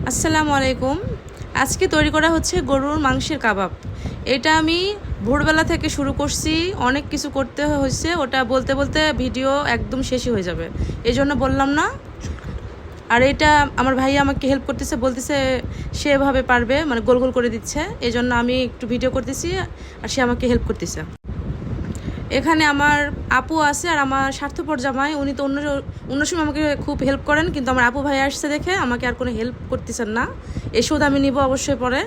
আসসালামু আলাইকুম। আজকে তৈরি করা হচ্ছে গরুর মাংসের কাবাব। এটা আমি ভোরবেলা থেকে শুরু করছি, অনেক কিছু করতে হয়েছে, ওটা বলতে বলতে ভিডিও একদম শেষই হয়ে যাবে, এই জন্য বললাম না। আর এটা আমার ভাই আমাকে হেল্প করতেছে, বলতেছে সে এভাবে পারবে, মানে গোল গোল করে দিচ্ছে, এই জন্য আমি একটু ভিডিও করতেছি আর সে আমাকে হেল্প করতেছে। এখানে আমার আপু আছে আর আমার স্বার্থপর জামাই, উনি তো অন্য সময় আমাকে খুব হেল্প করেন, কিন্তু আমার আপু ভাই আসছে দেখে আমাকে আর কোনো হেল্প করতেছেন না। এসব আমি নিব অবশ্যই পরে।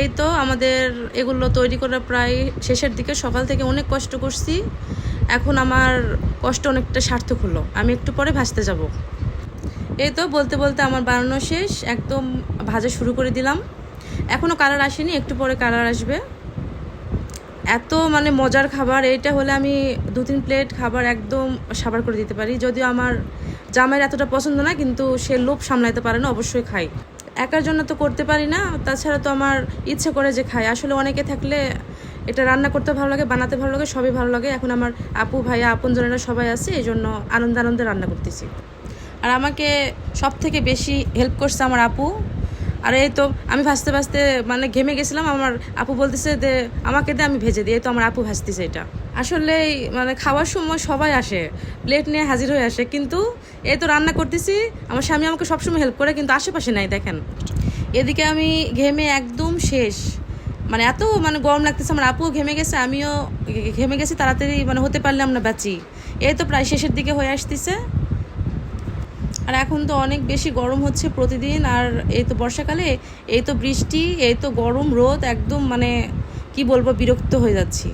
এই তো আমাদের এগুলো তৈরি করা প্রায় শেষের দিকে, সকাল থেকে অনেক কষ্ট করছি, এখন আমার কষ্ট অনেকটা সার্থক হলো। আমি একটু পরে ভাজতে যাব। এই তো বলতে বলতে আমার বানানো শেষ, একদম ভাজা শুরু করে দিলাম। এখনও কালার আসেনি, একটু পরে কালার আসবে। এত মানে মজার খাবার, এইটা হলে আমি 2-3 প্লেট খাবার একদম সাবার করে দিতে পারি। যদিও আমার জামাইয়ের এতটা পছন্দ না, কিন্তু সে লোভ সামলাইতে পারে না, অবশ্যই খাই। একার জন্য তো করতে পারি না, তাছাড়া তো আমার ইচ্ছে করে যে খাই। আসলে অনেকে থাকলে এটা রান্না করতে ভালো লাগে, বানাতে ভালো লাগে, সবই ভালো লাগে। এখন আমার আপু ভাইয়া আপনজনেরা সবাই আছে, এই জন্য আনন্দে আনন্দে রান্না করতেছি। আর আমাকে সব থেকে বেশি হেল্প করছে আমার আপু। আর এই তো আমি ভাজতে ভাজতে মানে ঘেমে গেছিলাম, আমার আপু বলতেছে যে আমাকে দে, আমি ভেজে দিই। এই তো আমার আপু ভাজতেছে। এটা আসলে মানে খাওয়ার সময় সবাই আসে, প্লেট নিয়ে হাজির হয়ে আসে, কিন্তু এই তো রান্না করতেছি। আমার স্বামী আমাকে সবসময় হেল্প করে, কিন্তু আশেপাশে নাই, দেখেন। এদিকে আমি ঘেমে একদম শেষ, মানে এত মানে গরম লাগতেছে। আমার আপুও ঘেমে গেছে, আমিও ঘেমে গেছি, তাড়াতাড়ি মানে হতে পারলাম না বাঁচি। এই তো প্রায় শেষের দিকে হয়ে আসতেছে। আর এখন তো অনেক বেশি গরম হচ্ছে প্রতিদিন। আর এই তো বর্ষাকালে, এই তো বৃষ্টি, এই তো গরম রোদ, একদম মানে কি বলবো, বিরক্ত হয়ে যাচ্ছি।